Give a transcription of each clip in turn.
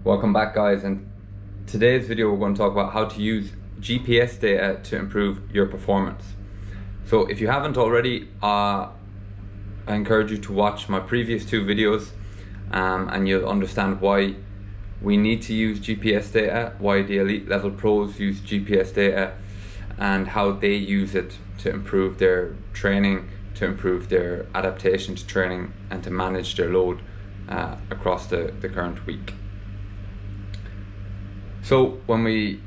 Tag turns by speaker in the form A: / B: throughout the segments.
A: Welcome back, guys, and today's video we're going to talk about how to use GPS data to improve your performance. So if you haven't already, I encourage you to watch my previous two videos and you'll understand why we need to use GPS data, why the elite level pros use GPS data, and how they use it to improve their training, to improve their adaptation to training, and to manage their load across the current week. So when we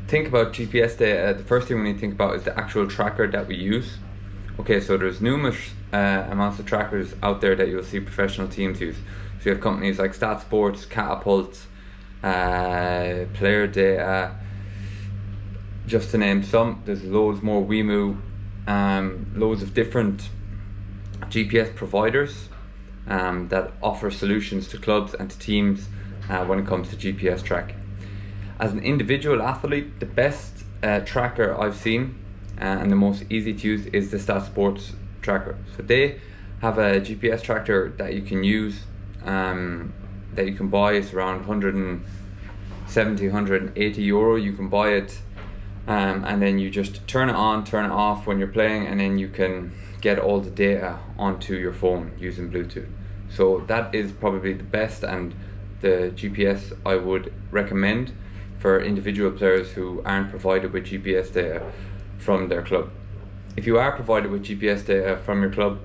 A: think about GPS data, the first thing we need to think about is the actual tracker that we use. Okay, so there's numerous amounts of trackers out there that you'll see professional teams use. So you have companies like StatSports, Catapult, Player Data, just to name some. There's loads more, Wemu, loads of different GPS providers that offer solutions to clubs and to teams when it comes to GPS tracking. As an individual athlete, the best tracker I've seen and the most easy to use is the StatSports tracker. So they have a GPS tracker that you can use, that you can buy. It's around 170, 180 euro. You can buy it and then you just turn it on, turn it off when you're playing, and then you can get all the data onto your phone using Bluetooth. So that is probably the best and the GPS I would recommend for individual players who aren't provided with GPS data from their club. If you are provided with GPS data from your club,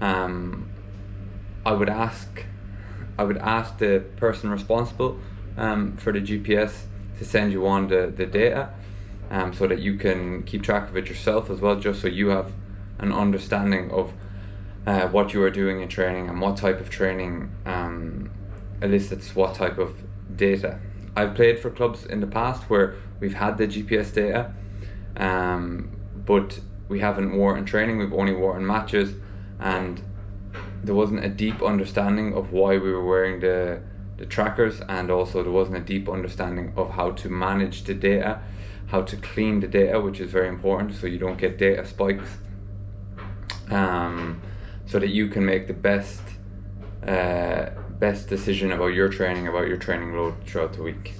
A: I would ask the person responsible for the GPS to send you on the data, so that you can keep track of it yourself as well, just so you have an understanding of what you are doing in training and what type of training elicits what type of data. I've played for clubs in the past where we've had the GPS data, but we haven't wore it in training, we've only wore it in matches, and there wasn't a deep understanding of why we were wearing the trackers, and also there wasn't a deep understanding of how to manage the data, how to clean the data, which is very important so you don't get data spikes, so that you can make the best decision about your training load throughout the week.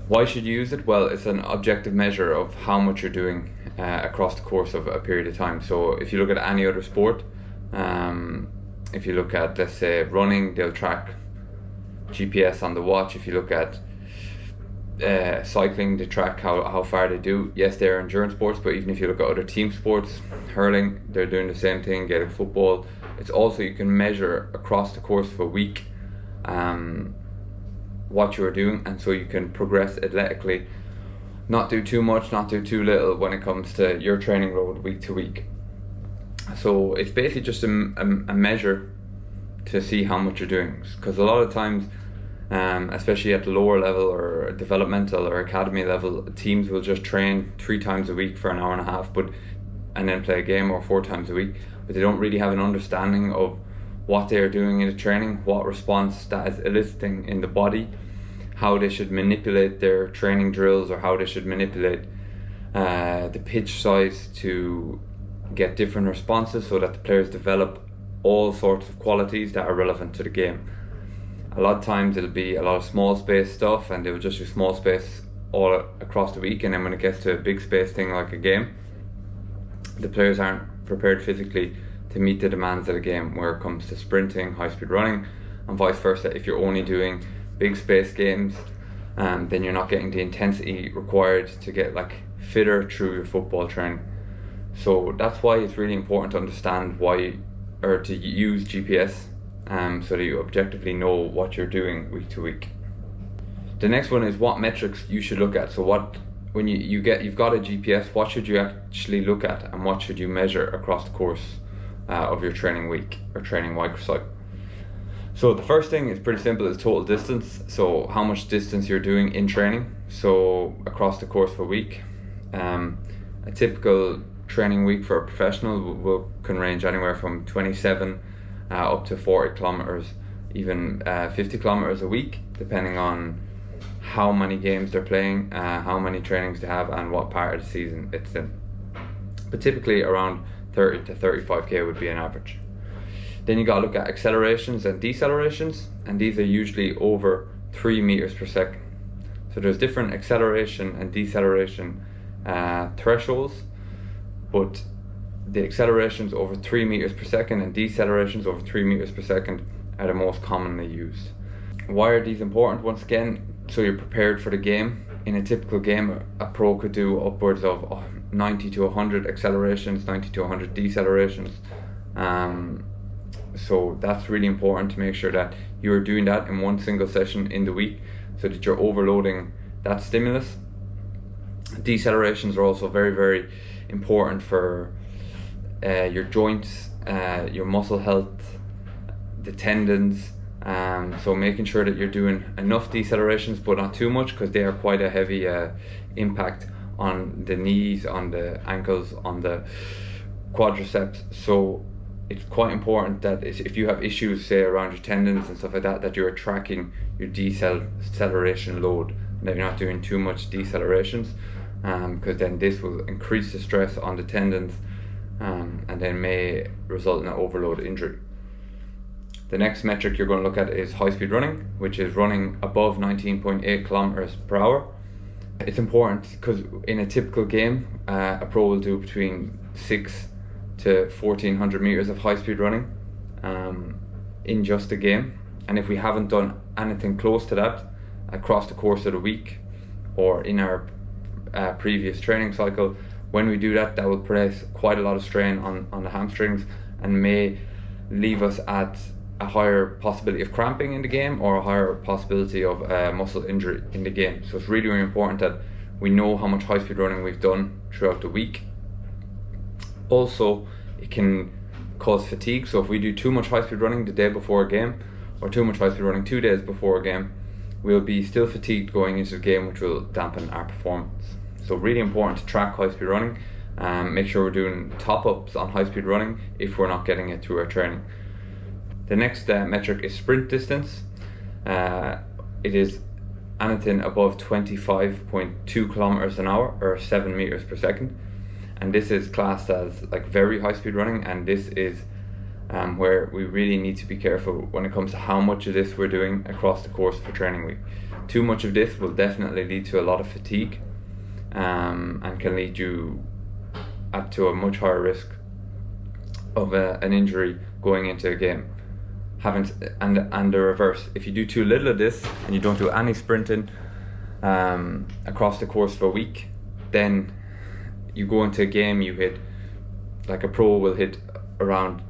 A: Why should you use it? Well, it's an objective measure of how much you're doing across the course of a period of time. So if you look at any other sport, if you look at, let's say, running, they'll track GPS on the watch. If you look at cycling, they track how far they do. Yes, they're endurance sports, but even if you look at other team sports, hurling, they're doing the same thing, Gaelic football. It's also, you can measure across the course of a week what you're doing, and so you can progress athletically, not do too much, not do too little when it comes to your training load week to week. So it's basically just a measure to see how much you're doing, because a lot of times, especially at the lower level or developmental or academy level, teams will just train 3 times a week for an hour and a half, and then play a game, or 4 times a week, but they don't really have an understanding of what they are doing in the training, what response that is eliciting in the body, how they should manipulate their training drills, or how they should manipulate the pitch size to get different responses so that the players develop all sorts of qualities that are relevant to the game. A lot of times it'll be a lot of small space stuff, and they'll just do small space all across the week, and then when it gets to a big space thing like a game, the players aren't prepared physically to meet the demands of the game where it comes to sprinting, high speed running, and vice versa. If you're only doing big space games, then you're not getting the intensity required to get fitter through your football training. So that's why it's really important to understand to use GPS, so that you objectively know what you're doing week to week. The next one is what metrics you should look at. So when you've got a GPS, what should you actually look at, and what should you measure across the course of your training week or training microcycle? So the first thing is pretty simple, is total distance. So how much distance you're doing in training, so across the course of a week. A typical training week for a professional can range anywhere from 27 up to 40 kilometers, even 50 kilometers a week, depending on how many games they're playing, how many trainings they have, and what part of the season it's in. But typically around 30 to 35k would be an average. Then you got to look at accelerations and decelerations, and these are usually over 3 meters per second. So there's different acceleration and deceleration thresholds, but the accelerations over 3 meters per second and decelerations over 3 meters per second are the most commonly used. Why are these important? Once again, so you're prepared for the game. In a typical game, a pro could do upwards of 90 to 100 accelerations, 90 to 100 decelerations. So that's really important to make sure that you're doing that in one single session in the week, so that you're overloading that stimulus. Decelerations are also very, very important for your joints, your muscle health, the tendons. So making sure that you're doing enough decelerations but not too much, because they are quite a heavy impact on the knees, on the ankles, on the quadriceps. So it's quite important that if you have issues, say, around your tendons and stuff like that, that you're tracking your deceleration load, and that you're not doing too much decelerations, because then this will increase the stress on the tendons, and then may result in an overload injury. The next metric you're going to look at is high speed running, which is running above 19.8 kilometers per hour. It's important because in a typical game, a pro will do between 6 to 1400 meters of high speed running in just a game. And if we haven't done anything close to that across the course of the week or in our previous training cycle, when we do that, that will place quite a lot of strain on the hamstrings and may leave us at a higher possibility of cramping in the game or a higher possibility of muscle injury in the game. So it's really, really important that we know how much high speed running we've done throughout the week. Also, it can cause fatigue. So if we do too much high speed running the day before a game, or too much high speed running 2 days before a game, we'll be still fatigued going into the game, which will dampen our performance. So really important to track high speed running. Make sure we're doing top ups on high speed running if we're not getting it through our training. The next metric is sprint distance. It is anything above 25.2 kilometers an hour or 7 meters per second, and this is classed as like very high speed running, and this is where we really need to be careful when it comes to how much of this we're doing across the course of a training week. Too much of this will definitely lead to a lot of fatigue, and can lead you up to a much higher risk of an injury going into a game. And the reverse, if you do too little of this and you don't do any sprinting across the course of a week, then you go into a game, you hit, like a pro will hit around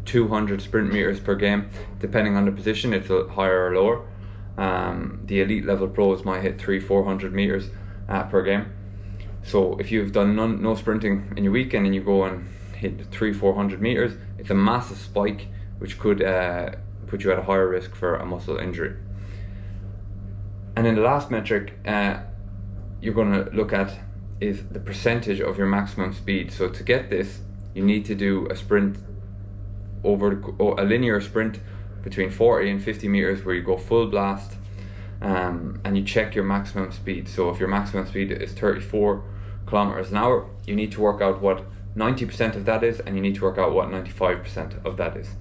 A: 200 sprint meters per game, depending on the position. It's higher or lower. The elite level pros might hit 300-400 meters per game. So if you've done no sprinting in your week and then you go and hit 300-400 meters, it's a massive spike, which could put you at a higher risk for a muscle injury. And then the last metric you're going to look at is the percentage of your maximum speed. So to get this, you need to do a sprint a linear sprint between 40 and 50 meters where you go full blast, and you check your maximum speed. So if your maximum speed is 34 kilometers an hour, you need to work out what 90% of that is, and you need to work out what 95% of that is.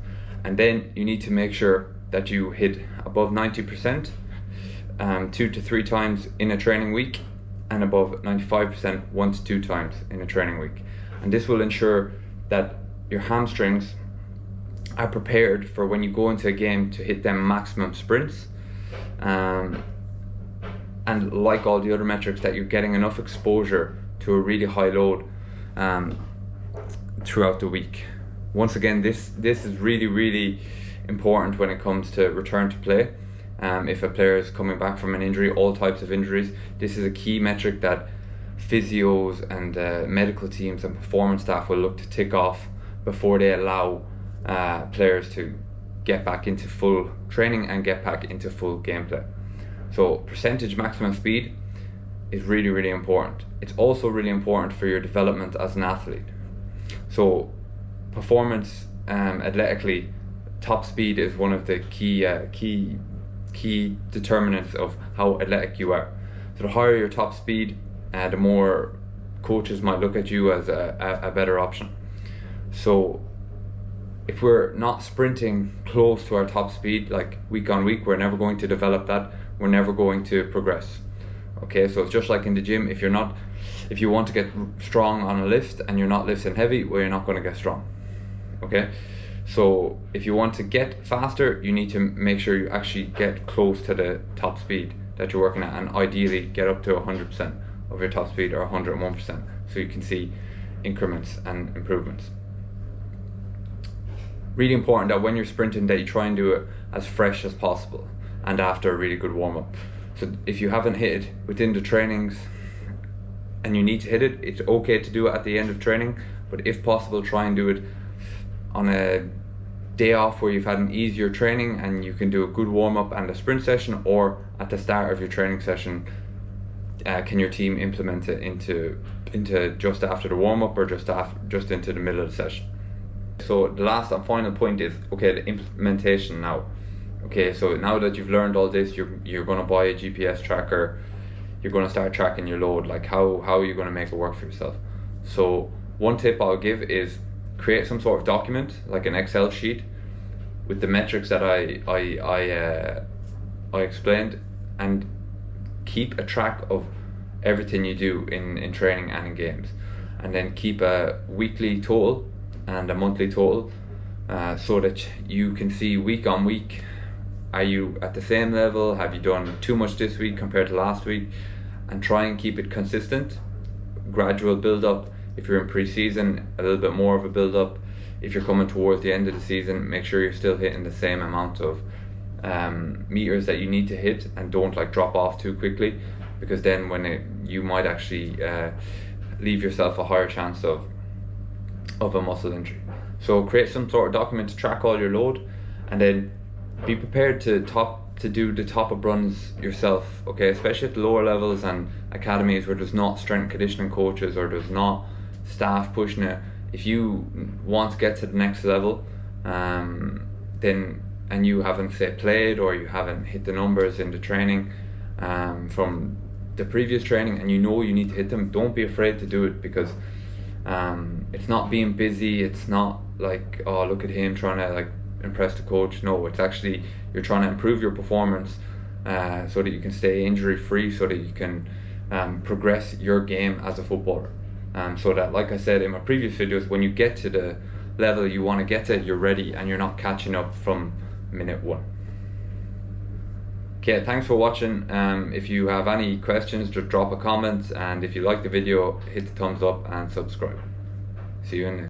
A: And then you need to make sure that you hit above 90% 2 to 3 times in a training week, and above 95% 1 to 2 times in a training week. And this will ensure that your hamstrings are prepared for when you go into a game to hit them maximum sprints, and like all the other metrics, that you're getting enough exposure to a really high load throughout the week. Once again, this is really important when it comes to return to play. If a player is coming back from an injury, all types of injuries, this is a key metric that physios and medical teams and performance staff will look to tick off before they allow players to get back into full training and get back into full gameplay. So percentage maximum speed is really important. It's also really important for your development as an athlete. So performance athletically, top speed is one of the key determinants of how athletic you are. So the higher your top speed, the more coaches might look at you as a better option. So if we're not sprinting close to our top speed, like week on week, we're never going to develop that. We're never going to progress. Okay, so it's just like in the gym. If you want to get strong on a lift and you're not lifting heavy, well, you're not going to get strong. Okay, so if you want to get faster, you need to make sure you actually get close to the top speed that you're working at, and ideally get up to 100% of your top speed, or 101%, so you can see increments and improvements. Really important that when you're sprinting that you try and do it as fresh as possible and after a really good warm-up. So if you haven't hit it within the trainings and you need to hit it, it's okay to do it at the end of training, but if possible, try and do it on a day off where you've had an easier training and you can do a good warm-up and a sprint session, or at the start of your training session. Can your team implement it into just after the warm-up, or just into the middle of the session? So the last and final point is, okay, the implementation now. Okay, so now that you've learned all this, you're going to buy a GPS tracker, you're going to start tracking your load. Like how are you going to make it work for yourself? So one tip I'll give is create some sort of document, like an Excel sheet, with the metrics that I explained, and keep a track of everything you do in training and in games, and then keep a weekly total and a monthly total, so that you can see week on week, are you at the same level, have you done too much this week compared to last week, and try and keep it consistent. Gradual build up. If you're in pre-season, a little bit more of a build up. If you're coming towards the end of the season, make sure you're still hitting the same amount of meters that you need to hit, and don't like drop off too quickly, because then you might actually leave yourself a higher chance of a muscle injury. So create some sort of document to track all your load, and then be prepared to do the top-up runs yourself. Okay, especially at the lower levels and academies where there's not strength and conditioning coaches, or there's not staff pushing it. If you want to get to the next level, then, and you haven't, say, played, or you haven't hit the numbers in the training from the previous training, and you know you need to hit them, don't be afraid to do it, because it's not being busy. It's not like, oh, look at him trying to like impress the coach. No, it's actually you're trying to improve your performance, so that you can stay injury free, so that you can progress your game as a footballer. So that, like I said in my previous videos, when you get to the level you want to get to, you're ready and you're not catching up from minute one. Okay, thanks for watching. If you have any questions, just drop a comment, and if you like the video, hit the thumbs up and subscribe. See you in the